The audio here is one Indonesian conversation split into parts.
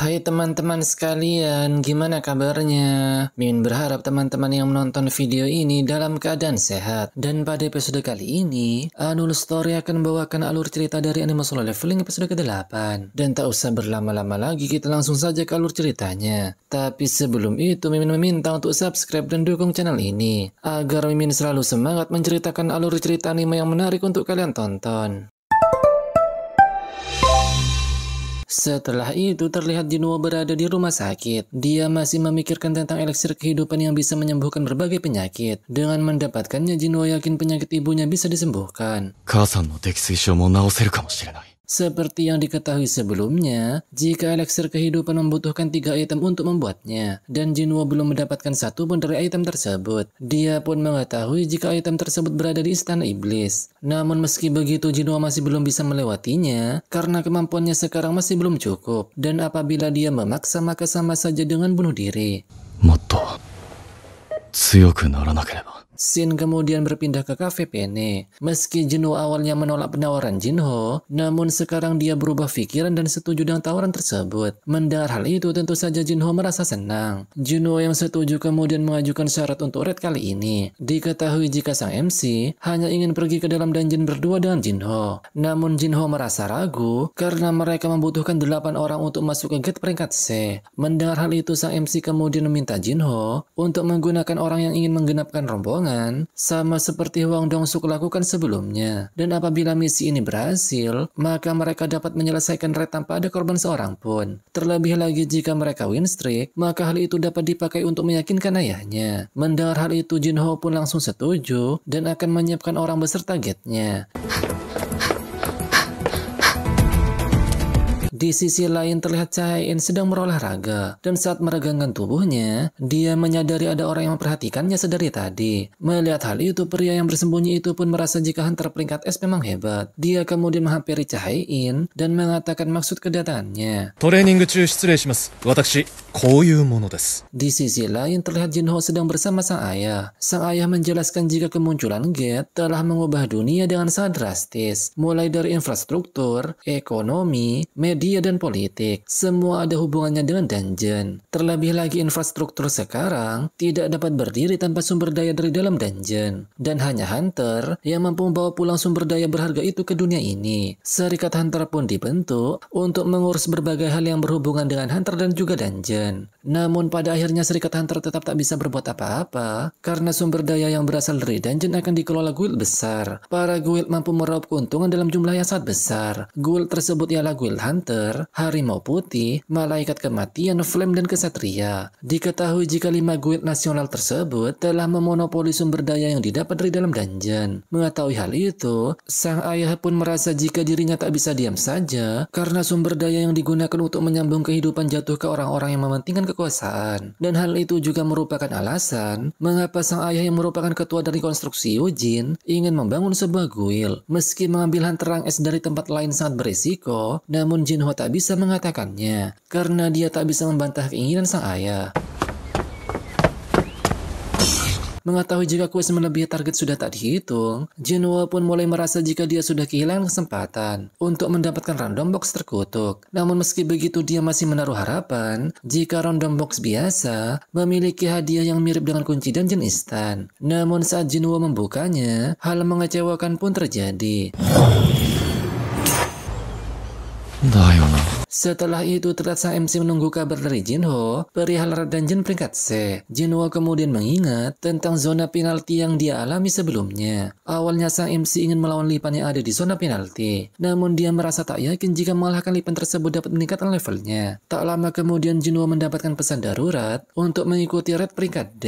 Hai teman-teman sekalian, gimana kabarnya? Mimin berharap teman-teman yang menonton video ini dalam keadaan sehat. Dan pada episode kali ini, Anul Story akan membawakan alur cerita dari anime Solo Leveling episode ke-8. Dan tak usah berlama-lama lagi, kita langsung saja ke alur ceritanya. Tapi sebelum itu, Mimin meminta untuk subscribe dan dukung channel ini, agar Mimin selalu semangat menceritakan alur cerita anime yang menarik untuk kalian tonton. Setelah itu terlihat Jinwoo berada di rumah sakit. Dia masih memikirkan tentang eliksir kehidupan yang bisa menyembuhkan berbagai penyakit. Dengan mendapatkannya, Jinwoo yakin penyakit ibunya bisa disembuhkan. Seperti yang diketahui sebelumnya, jika eliksir kehidupan membutuhkan 3 item untuk membuatnya, dan Jinwoo belum mendapatkan satu pun dari item tersebut. Dia pun mengetahui jika item tersebut berada di istana iblis. Namun meski begitu, Jinwoo masih belum bisa melewatinya, karena kemampuannya sekarang masih belum cukup, dan apabila dia memaksa maka sama saja dengan bunuh diri. Shin kemudian berpindah ke kafe Pene. Meski Jinwoo awalnya menolak penawaran Jinho, namun sekarang dia berubah pikiran dan setuju dengan tawaran tersebut. Mendengar hal itu, tentu saja Jinho merasa senang. Jinho yang setuju kemudian mengajukan syarat untuk raid kali ini. Diketahui jika sang MC hanya ingin pergi ke dalam dungeon berdua dengan Jinho. Namun Jinho merasa ragu karena mereka membutuhkan 8 orang untuk masuk ke gate peringkat C. Mendengar hal itu, sang MC kemudian meminta Jinho untuk menggunakan orang yang ingin menggenapkan rombongan, sama seperti Hwang Dong-suk lakukan sebelumnya. Dan apabila misi ini berhasil, maka mereka dapat menyelesaikan raid tanpa ada korban seorang pun. Terlebih lagi jika mereka win streak, maka hal itu dapat dipakai untuk meyakinkan ayahnya. Mendengar hal itu, Jinho pun langsung setuju dan akan menyiapkan orang beserta gate-nya. Di sisi lain terlihat Chae-in sedang berolahraga, dan saat meregangkan tubuhnya, dia menyadari ada orang yang memperhatikannya sedari tadi. Melihat hal itu, pria yang bersembunyi itu pun merasa jika hunter peringkat S memang hebat. Dia kemudian menghampiri Chae-in dan mengatakan maksud kedatangannya. Di sisi lain terlihat Jinho sedang bersama sang ayah. Sang ayah menjelaskan jika kemunculan gate telah mengubah dunia dengan sangat drastis, mulai dari infrastruktur, ekonomi, media, dan politik. Semua ada hubungannya dengan dungeon. Terlebih lagi infrastruktur sekarang tidak dapat berdiri tanpa sumber daya dari dalam dungeon. Dan hanya hunter yang mampu membawa pulang sumber daya berharga itu ke dunia ini. Serikat hunter pun dibentuk untuk mengurus berbagai hal yang berhubungan dengan hunter dan juga dungeon. Namun pada akhirnya serikat hunter tetap tak bisa berbuat apa-apa karena sumber daya yang berasal dari dungeon akan dikelola guild besar. Para guild mampu meraup keuntungan dalam jumlah yang sangat besar. Guild tersebut ialah guild hunter, harimau putih, malaikat kematian, flame, dan kesatria. Diketahui jika 5 guild nasional tersebut telah memonopoli sumber daya yang didapat dari dalam dungeon. Mengetahui hal itu, sang ayah pun merasa jika dirinya tak bisa diam saja karena sumber daya yang digunakan untuk menyambung kehidupan jatuh ke orang-orang yang mementingkan kekuasaan. Dan hal itu juga merupakan alasan mengapa sang ayah yang merupakan ketua dari konstruksi Yujin ingin membangun sebuah guild. Meski mengambil hunter rang S dari tempat lain sangat berisiko, namun Jinho tak bisa mengatakannya karena dia tak bisa membantah keinginan sang ayah. Mengetahui jika quest melebihi target sudah tak dihitung, Jinwoo pun mulai merasa jika dia sudah kehilangan kesempatan untuk mendapatkan random box terkutuk. Namun meski begitu, dia masih menaruh harapan jika random box biasa memiliki hadiah yang mirip dengan kunci dungeon instan. Namun saat Jinwoo membukanya, hal mengecewakan pun terjadi. Setelah itu terlihat sang MC menunggu kabar dari Jinho perihal dungeon peringkat C. Jinho kemudian mengingat tentang zona penalti yang dia alami sebelumnya. Awalnya sang MC ingin melawan Lipan yang ada di zona penalti, namun dia merasa tak yakin jika mengalahkan Lipan tersebut dapat meningkatkan levelnya. Tak lama kemudian Jinho mendapatkan pesan darurat untuk mengikuti raid peringkat D.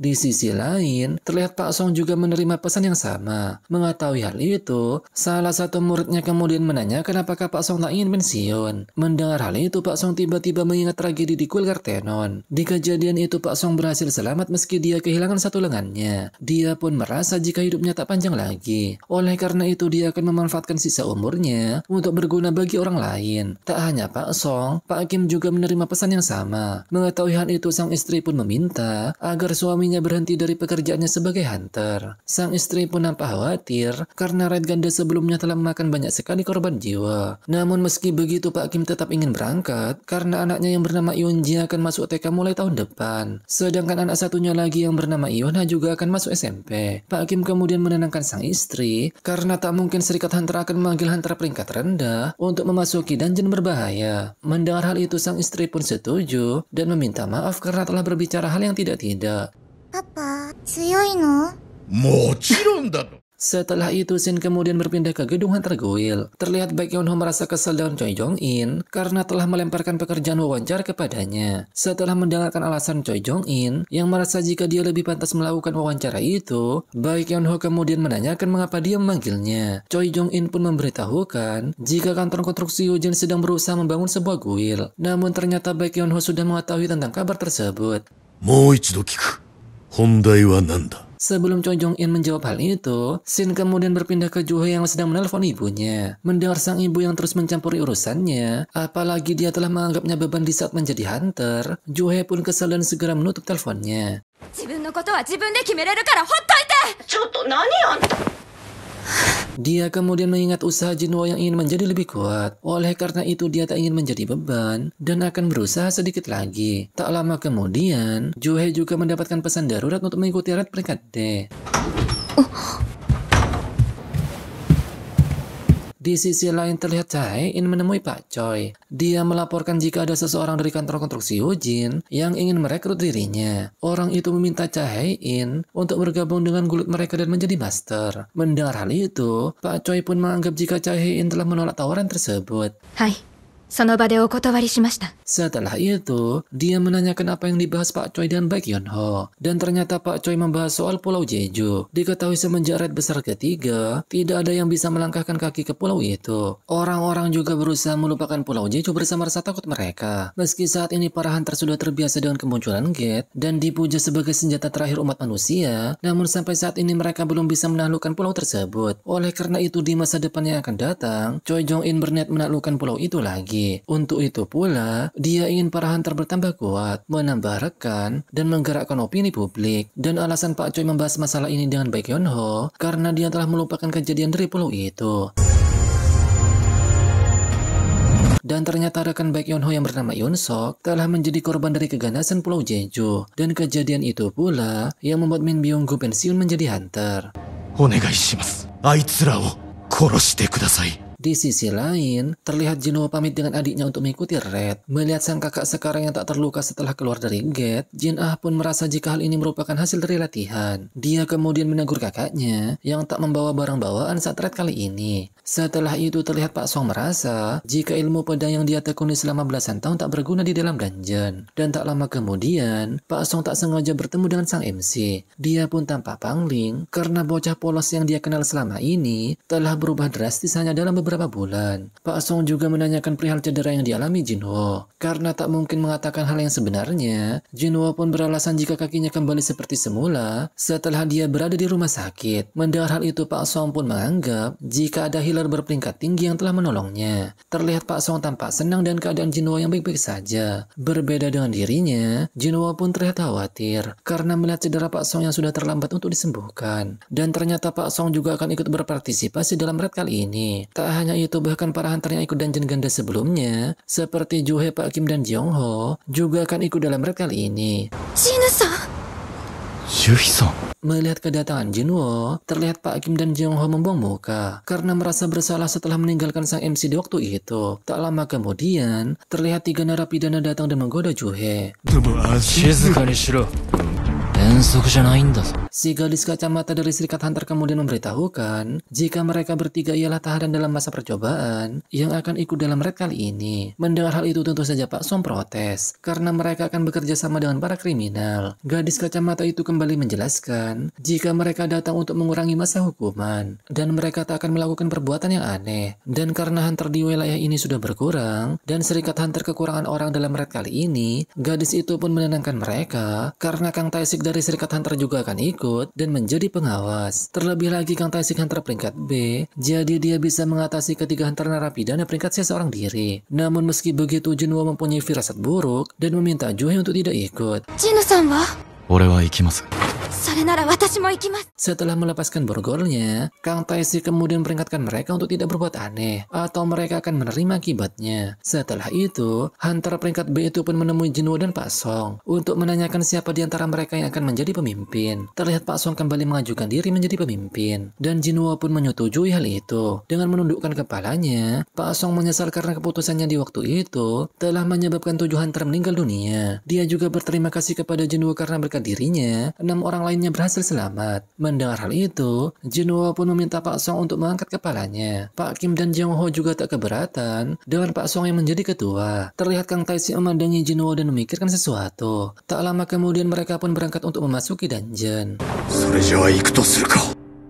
Di sisi lain, terlihat Pak Song juga menerima pesan yang sama. Mengetahui hal itu, salah satu muridnya kemudian menanyakan apakah Pak Song tak ingin pensiun. Mendengar hal itu, Pak Song tiba-tiba mengingat tragedi di kuil Gartenon. Di kejadian itu, Pak Song berhasil selamat meski dia kehilangan satu lengannya. Dia pun merasa jika hidupnya tak panjang lagi. Oleh karena itu, dia akan memanfaatkan sisa umurnya untuk berguna bagi orang lain. Tak hanya Pak Song, Pak Kim juga menerima pesan yang sama. Mengetahui hal itu, sang istri pun meminta agar suaminya dirinya berhenti dari pekerjaannya sebagai hunter. Sang istri pun nampak khawatir karena Red Ganda sebelumnya telah memakan banyak sekali korban jiwa. Namun meski begitu Pak Kim tetap ingin berangkat karena anaknya yang bernama Yoonji akan masuk TK mulai tahun depan. Sedangkan anak satunya lagi yang bernama Iona juga akan masuk SMP. Pak Kim kemudian menenangkan sang istri karena tak mungkin Serikat Hunter akan memanggil hunter peringkat rendah untuk memasuki dungeon berbahaya. Mendengar hal itu sang istri pun setuju dan meminta maaf karena telah berbicara hal yang tidak-tidak. Papa, 強いの? もちろんだろ。 Setelah itu, Shin kemudian berpindah ke gedung Hunter Guild. Terlihat Baek Yeonho merasa kesal dengan Choi Jong-in karena telah melemparkan pekerjaan wawancara kepadanya. Setelah mendengarkan alasan Choi Jong-in yang merasa jika dia lebih pantas melakukan wawancara itu, Baek Yeonho kemudian menanyakan mengapa dia memanggilnya. Choi Jong-in pun memberitahukan jika kantor konstruksi Yujin sedang berusaha membangun sebuah guild. Namun ternyata Baek Yeonho sudah mengetahui tentang kabar tersebut. もう一度聞く。本題は何だ? Sebelum Choi Jong-in menjawab hal itu, Shin kemudian berpindah ke Joo-hee yang sedang menelpon ibunya. Mendengar sang ibu yang terus mencampuri urusannya, apalagi dia telah menganggapnya beban di saat menjadi hunter, Joo-hee pun kesal dan segera menutup teleponnya. 自分のことは自分で決めれるからほっといて! ちょっと何あんた! Dia kemudian mengingat usaha Jinwoo yang ingin menjadi lebih kuat. Oleh karena itu dia tak ingin menjadi beban dan akan berusaha sedikit lagi. Tak lama kemudian, Joo-hee juga mendapatkan pesan darurat untuk mengikuti Red peringkat D. Di sisi lain terlihat Chae-in menemui Pak Choi. Dia melaporkan jika ada seseorang dari kantor konstruksi Yujin yang ingin merekrut dirinya. Orang itu meminta Chae-in untuk bergabung dengan guild mereka dan menjadi master. Mendengar hal itu, Pak Choi pun menganggap jika Chae-in telah menolak tawaran tersebut. Hai. その場でお断りしました。 Setelah itu, dia menanyakan apa yang dibahas Pak Choi dan Baek Yeonho. Dan ternyata Pak Choi membahas soal Pulau Jeju. Diketahui semenjak Red besar ketiga, tidak ada yang bisa melangkahkan kaki ke pulau itu. Orang-orang juga berusaha melupakan Pulau Jeju bersama rasa takut mereka. Meski saat ini para hunter sudah terbiasa dengan kemunculan Gate dan dipuja sebagai senjata terakhir umat manusia, namun sampai saat ini mereka belum bisa menaklukkan pulau tersebut. Oleh karena itu di masa depan yang akan datang, Choi Jong-in berniat menaklukkan pulau itu lagi. Untuk itu pula, dia ingin para hunter bertambah kuat, menambah rekan, dan menggerakkan opini publik. Dan alasan Pak Choi membahas masalah ini dengan Baek Yeonho karena dia telah melupakan kejadian dari pulau itu. Dan ternyata rekan Baek Yeonho yang bernama Yoon Sok telah menjadi korban dari keganasan Pulau Jeju. Dan kejadian itu pula yang membuat Min Byung-gu pensiun menjadi hunter. お願いします。あいつらを殺してください。 Di sisi lain, terlihat Jinwoo pamit dengan adiknya untuk mengikuti Red. Melihat sang kakak sekarang yang tak terluka setelah keluar dari Gate, Jin Ah pun merasa jika hal ini merupakan hasil dari latihan. Dia kemudian menegur kakaknya yang tak membawa barang bawaan saat Red kali ini. Setelah itu terlihat Pak Song merasa jika ilmu pedang yang dia tekuni selama belasan tahun tak berguna di dalam dungeon. Dan tak lama kemudian, Pak Song tak sengaja bertemu dengan sang MC. Dia pun tampak pangling karena bocah polos yang dia kenal selama ini telah berubah drastis hanya dalam beberapa bulan. Pak Song juga menanyakan perihal cedera yang dialami Jinwoo. Karena tak mungkin mengatakan hal yang sebenarnya, Jinwoo pun beralasan jika kakinya kembali seperti semula setelah dia berada di rumah sakit. Mendengar hal itu, Pak Song pun menganggap jika ada healer berperingkat tinggi yang telah menolongnya. Terlihat Pak Song tampak senang dan keadaan Jinwoo yang baik-baik saja. Berbeda dengan dirinya, Jinwoo pun terlihat khawatir karena melihat cedera Pak Song yang sudah terlambat untuk disembuhkan. Dan ternyata Pak Song juga akan ikut berpartisipasi dalam Red kali ini. Tak hanya itu, bahkan para hunter yang ikut dungeon ganda sebelumnya, seperti Joo-hee, Pak Kim, dan Jeong-ho, juga akan ikut dalam Red kali ini. Shina-san! Yuhi-san. Melihat kedatangan Jinwoo, terlihat Pak Kim dan Jeong-ho membuang muka karena merasa bersalah setelah meninggalkan sang MC di waktu itu. Tak lama kemudian, terlihat 3 narapidana datang dan menggoda Joo-hee. Si gadis kacamata dari Serikat Hunter kemudian memberitahukan jika mereka bertiga ialah tahanan dalam masa percobaan yang akan ikut dalam Red kali ini. Mendengar hal itu tentu saja Pak Song protes karena mereka akan bekerja sama dengan para kriminal. Gadis kacamata itu kembali menjelaskan jika mereka datang untuk mengurangi masa hukuman dan mereka tak akan melakukan perbuatan yang aneh. Dan karena hunter di wilayah ini sudah berkurang dan Serikat Hunter kekurangan orang dalam Red kali ini, gadis itu pun menenangkan mereka karena Kang Tae-sik dari Serikat Hunter juga akan ikut dan menjadi pengawas. Terlebih lagi Kang Tae-sik hunter peringkat B, jadi dia bisa mengatasi ketiga hunter narapidana peringkat C seorang diri. Namun meski begitu, Jinwoo mempunyai firasat buruk dan meminta Joo-hee untuk tidak ikut. Jino-san wa? 俺は行きます。それなら私も行きます。 Setelah melepaskan borgolnya, Kang Taisi kemudian memperingatkan mereka untuk tidak berbuat aneh, atau mereka akan menerima akibatnya. Setelah itu, Hunter peringkat B itu pun menemui Jinwoo dan Pak Song untuk menanyakan siapa di antara mereka yang akan menjadi pemimpin. Terlihat Pak Song kembali mengajukan diri menjadi pemimpin, dan Jinwoo pun menyetujui hal itu. Dengan menundukkan kepalanya, Pak Song menyesal karena keputusannya di waktu itu telah menyebabkan 7 Hunter meninggal dunia. Dia juga berterima kasih kepada Jinwoo karena berkat dirinya, 6 orang lainnya berhasil selamat. Mendengar hal itu, Jinwoo pun meminta Pak Song untuk mengangkat kepalanya. Pak Kim dan Jung Ho juga tak keberatan dengan Pak Song yang menjadi ketua. Terlihat Kang Taisi memandangi Jinwoo dan memikirkan sesuatu. Tak lama kemudian mereka pun berangkat untuk memasuki dungeon. それじゃあ行くとするか。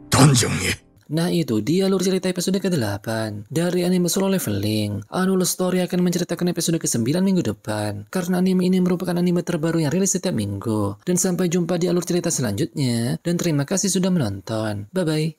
ダンジョンへ。 Nah itu dia alur cerita episode ke-8 dari anime Solo Leveling. Annual Story akan menceritakan episode ke-9 minggu depan, karena anime ini merupakan anime terbaru yang rilis setiap minggu. Dan sampai jumpa di alur cerita selanjutnya, dan terima kasih sudah menonton. Bye-bye.